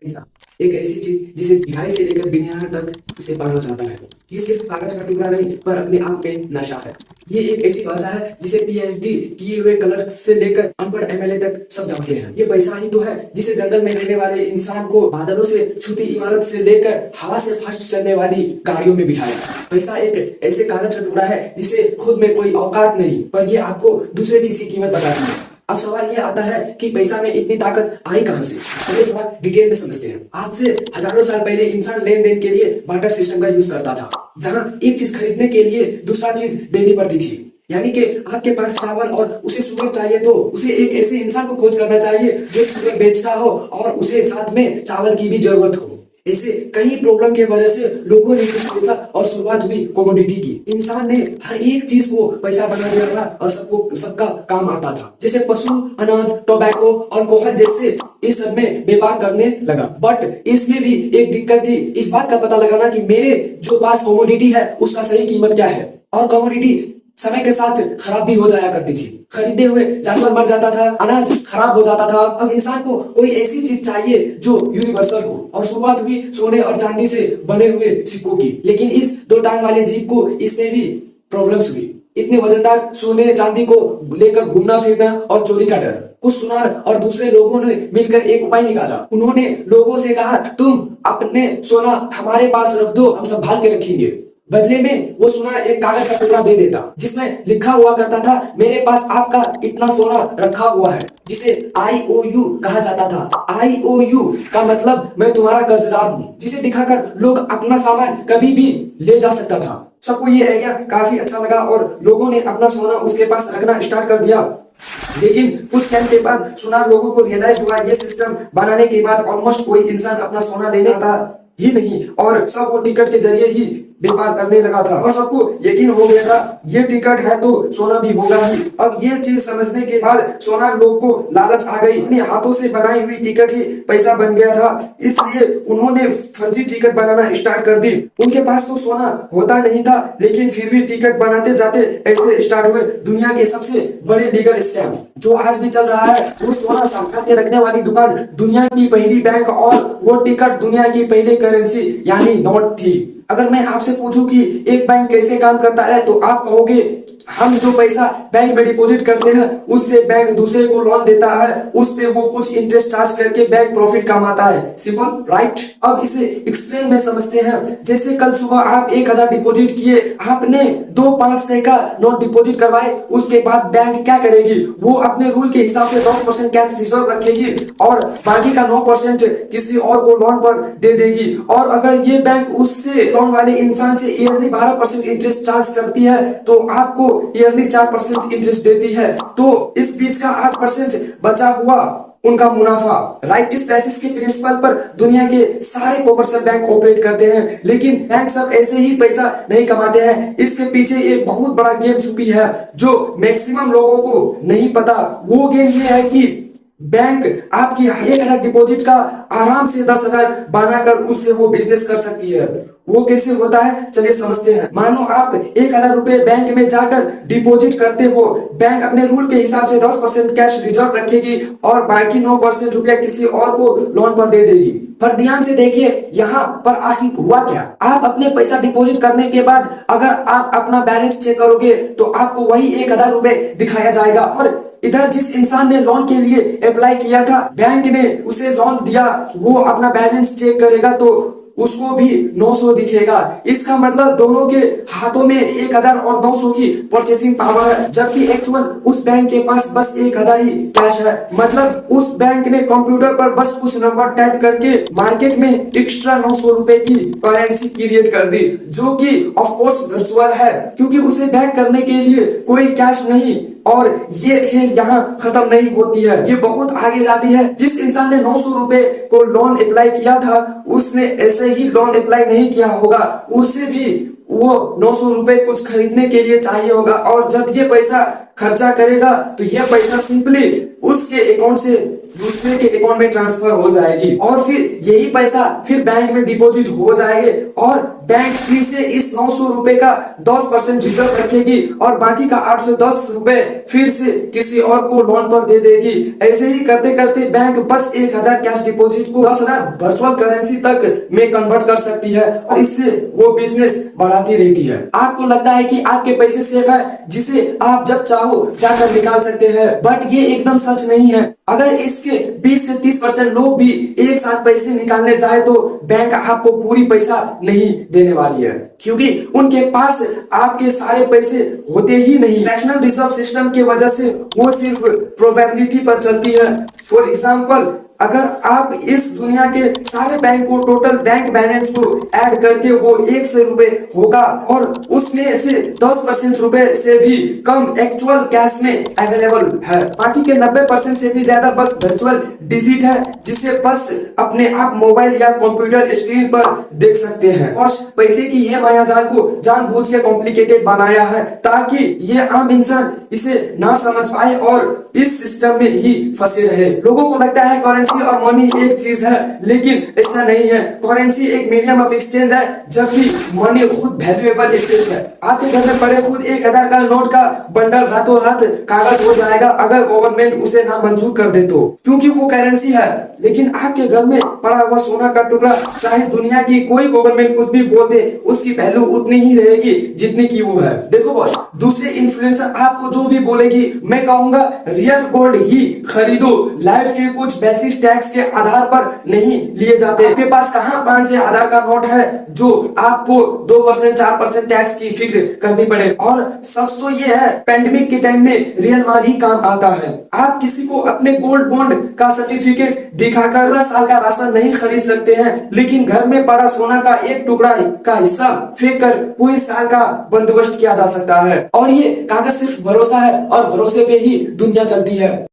पैसा एक ऐसी चीज जिसे भिखारी से लेकर बिनियार तक इसे पढ़ना चाहता है। ये सिर्फ कागज का टुकड़ा नहीं पर अपने आप में नशा है। ये एक ऐसी भाषा है जिसे पीएचडी किए हुए क्लर्क से लेकर अनपढ़ एमएलए तक सब जानते हैं। ये पैसा ही तो है जिसे जंगल में रहने वाले इंसान को बादलों से छूती इमारत से लेकर हवा से फास्ट चलने वाली गाड़ियों में बिठाया। पैसा एक ऐसे कागज का टुकड़ा है जिसे खुद में कोई औकात नहीं पर ये आपको दूसरे चीज की कीमत बताती है। अब सवाल ये आता है कि पैसा में इतनी ताकत आई कहां से। चलिए थोड़ा डिटेल में समझते हैं। आज से हजारों साल पहले इंसान लेन देन के लिए बार्टर सिस्टम का यूज करता था, जहां एक चीज खरीदने के लिए दूसरा चीज देनी पड़ती थी। यानी कि आपके पास चावल और उसे शुगर चाहिए तो उसे एक ऐसे इंसान को खोज करना चाहिए जो शुगर बेचता हो और उसे साथ में चावल की भी जरूरत हो। ऐसे कई प्रॉब्लम के वजह से लोगों ने कुछ सोचा और शुरुआत हुई कमोडिटी की। इंसान ने हर एक चीज को पैसा बना दिया था और सबको सबका काम आता था। जैसे पशु, अनाज, टोबैको, अल्कोहल जैसे इस सब में व्यापार करने लगा। बट इसमें भी एक दिक्कत थी, इस बात का पता लगाना कि मेरे जो पास कमोडिटी है उसका सही कीमत क्या है। और कमोडिटी समय के साथ खराब भी हो जाया करती थी। खरीदे हुए जानवर मर जाता था, अनाज खराब हो जाता था। अब इंसान को कोई ऐसी चीज चाहिए जो यूनिवर्सल हो और शुरुआत हुई सोने और चांदी से बने हुए सिक्कों की। लेकिन इस दो टांग वाले जीव को इसमें भी प्रॉब्लम्स हुई। इतने वजनदार सोने चांदी को लेकर घूमना फिरना और चोरी का डर। कुछ सुनार और दूसरे लोगों ने मिलकर एक उपाय निकाला। उन्होंने लोगों से कहा, तुम अपने सोना हमारे पास रख दो, हम संभाल के रखेंगे। बदले में वो सोना एक कागज का टुकड़ा दे देता जिसमें लिखा हुआ करता था, मेरे पास आपका इतना सोना रखा हुआ है, जिसे IOU कहा जाता था। IOU का मतलब मैं तुम्हारा कर्जदार हूँ, जिसे दिखाकर लोग अपना सामान कभी भी ले जा सकता था। सबको ये आइडिया काफी अच्छा लगा और लोगों ने अपना सोना उसके पास रखना स्टार्ट कर दिया। लेकिन कुछ टाइम के बाद सुनार लोगों को रियलाइज हुआ, ये सिस्टम बनाने के बाद ऑलमोस्ट कोई इंसान अपना सोना लेने आता ही नहीं और सब वो टिकट के जरिए ही व्यापार करने लगा था। और सबको यकीन हो गया था ये टिकट है तो सोना भी होगा ही। अब ये चीज समझने के बाद सोनार लोग को लालच आ गई। अपने हाथों से बनाई हुई टिकट ही पैसा बन गया था, इसलिए उन्होंने फर्जी टिकट बनाना स्टार्ट कर दी। उनके पास तो सोना होता नहीं था लेकिन फिर भी टिकट बनाते जाते ऐसे स्टार्ट हुए दुनिया के सबसे बड़े लीगल स्कैम जो आज भी चल रहा है। वो सोना संभाल के रखने वाली दुकान दुनिया की पहली बैंक और वो टिकट दुनिया की पहली करेंसी यानी नोट थी। अगर मैं आपसे पूछूं कि एक बैंक कैसे काम करता है तो आप कहोगे, हम जो पैसा बैंक में डिपॉजिट करते हैं उससे बैंक दूसरे को लोन देता है, उस पे वो कुछ इंटरेस्ट चार्ज करके बैंक प्रॉफिट कमाता है। Simple, right? अब इसे एक्सप्लेन में समझते हैं। जैसे कल सुबह आप 1000 डिपॉजिट किए, आपने 2 500 का नोट डिपॉजिट करवाए, उसके बाद बैंक क्या करेगी, वो अपने रूल के हिसाब से 10% कैश रिजर्व रखेगी और बाकी का 9% किसी और को लोन पर दे देगी। और अगर ये बैंक उससे लोन वाले इंसान से ईयरली 12% इंटरेस्ट चार्ज करती है तो आपको ईयरली 4% इंटरेस्ट देती है। तो इस बीच का 8% बचा हुआ उनका मुनाफा। राइट? इस बेसिस के प्रिंसिपल पर दुनिया के सारे कॉमर्शियल बैंक ऑपरेट करते हैं। लेकिन बैंक सब ऐसे ही पैसा नहीं कमाते हैं, इसके पीछे एक बहुत बड़ा गेम छुपी है जो मैक्सिमम लोगों को नहीं पता। वो गेम ये है कि बैंक आपकी 1000 डिपॉजिट का आराम से 10,000 बनाकर उससे वो बिजनेस कर सकती है। वो कैसे होता है चलिए समझते हैं। मानो आप 1000 रुपए बैंक में जाकर डिपॉजिट करते हो, बैंक अपने रूल के हिसाब से 10% कैश रिजर्व रखेगी और बाकी 9% रुपया किसी और को लोन पर दे देगी। पर ध्यान से देखिए यहाँ पर आखिर हुआ क्या। आप अपने पैसा डिपॉजिट करने के बाद अगर आप अपना बैलेंस चेक करोगे तो आपको वही 1000 रुपए दिखाया जाएगा और इधर जिस इंसान ने लोन के लिए अप्लाई किया था, बैंक ने उसे लोन दिया, वो अपना बैलेंस चेक करेगा तो उसको भी 900 दिखेगा। इसका मतलब दोनों के हाथों में 1000 और 900 की परचेसिंग पावर है, जबकि एक्चुअल उस बैंक के पास बस 1000 ही कैश है। मतलब उस बैंक ने कंप्यूटर पर बस कुछ नंबर टाइप करके मार्केट में एक्स्ट्रा 900 रुपए की करेंसी क्रिएट कर दी, जो कि ऑफ कोर्स वर्चुअल है क्योंकि उसे बैक करने के लिए कोई कैश नहीं। और ये खेल यहाँ खत्म नहीं होती है, ये बहुत आगे जाती है। जिस इंसान ने 900 रुपए को लोन अप्लाई किया था उसने ऐसे ही लोन अप्लाई नहीं किया होगा, उसे भी वो 900 रुपए कुछ खरीदने के लिए चाहिए होगा और जब ये पैसा खर्चा करेगा तो यह पैसा सिंपली उसके अकाउंट से दूसरे के अकाउंट में ट्रांसफर हो जाएगी और फिर यही पैसा फिर बैंक में डिपॉजिट हो जाएंगे और बैंक फिर से इस 900 रुपए का 10% रिजर्व रखेगी और बाकी का 810 रुपए फिर से किसी और को लोन पर दे देगी। ऐसे ही करते करते बैंक बस 1000 कैश डिपॉजिट को 10,000 वर्चुअल करेंसी तक में कन्वर्ट कर सकती है और इससे वो बिजनेस बढ़ाती रहती है। आपको लगता है कि आपके पैसे सेफ है जिसे आप जब चाहो जाकर निकाल सकते हैं, बट ये एकदम सच नहीं है। अगर इसके 20 से 30% लोग भी एक साथ पैसे निकालने जाए तो बैंक आपको पूरी पैसा नहीं देने वाली है, क्योंकि उनके पास आपके सारे पैसे होते ही नहीं। नेशनल रिजर्व सिस्टम की वजह से वो सिर्फ प्रोबेबिलिटी पर चलती है। फॉर एग्जाम्पल, अगर आप इस दुनिया के सारे बैंक को टोटल बैंक बैलेंस को ऐड करके वो 100 रुपए होगा और उसमें से 10% रुपए से भी कम एक्चुअल कैश में अवेलेबल है। बाकी के 90% से भी ज्यादा बस वर्चुअल डिजिट है जिसे बस अपने आप मोबाइल या कंप्यूटर स्क्रीन पर देख सकते हैं। और पैसे की यह मायाजाल को जानबूझ के कॉम्प्लिकेटेड बनाया है ताकि ये आम इंसान इसे ना समझ पाए और इस सिस्टम में ही फंसे रहे। लोगों को लगता है करेंसी और मनी एक चीज है, लेकिन ऐसा नहीं है। करेंसी एक मीडियम ऑफ एक्सचेंज है जबकि मनी खुद वैल्यूएबल एसेट है। आपके घर में पड़े खुद 1000 का नोट का बंडल रातों रात कागज हो जाएगा अगर गवर्नमेंट उसे ना मंजूर कर दे तो, क्योंकि वो करेंसी है। लेकिन आपके घर में पड़ा हुआ सोना का टुकड़ा चाहे दुनिया की कोई गवर्नमेंट कुछ भी बोल दे उसकी वैल्यू उतनी ही रहेगी जितनी की वो है। देखो बॉस, दूसरे इन्फ्लुएंसर आपको जो भी बोलेगी मैं कहूंगा रियल गोल्ड ही खरीदो। लाइफ के कुछ बेसिक टैक्स के आधार पर नहीं लिए जाते। आपके पास कहाँ 5 से 1000 का नोट है जो आपको 2% 4% टैक्स की फिक्र करनी पड़े। और सच तो ये है पेंडेमिक के टाइम में रियल माल ही काम आता है। आप किसी को अपने गोल्ड बॉन्ड का सर्टिफिकेट दिखाकर पूरा साल का राशन नहीं खरीद सकते हैं, लेकिन घर में पड़ा सोना का एक टुकड़ा का हिस्सा फेंक कर पूरे साल का बंदोबस्त किया जा सकता है। और ये कागज सिर्फ भरोसा है और भरोसे पे ही दुनिया चलती है।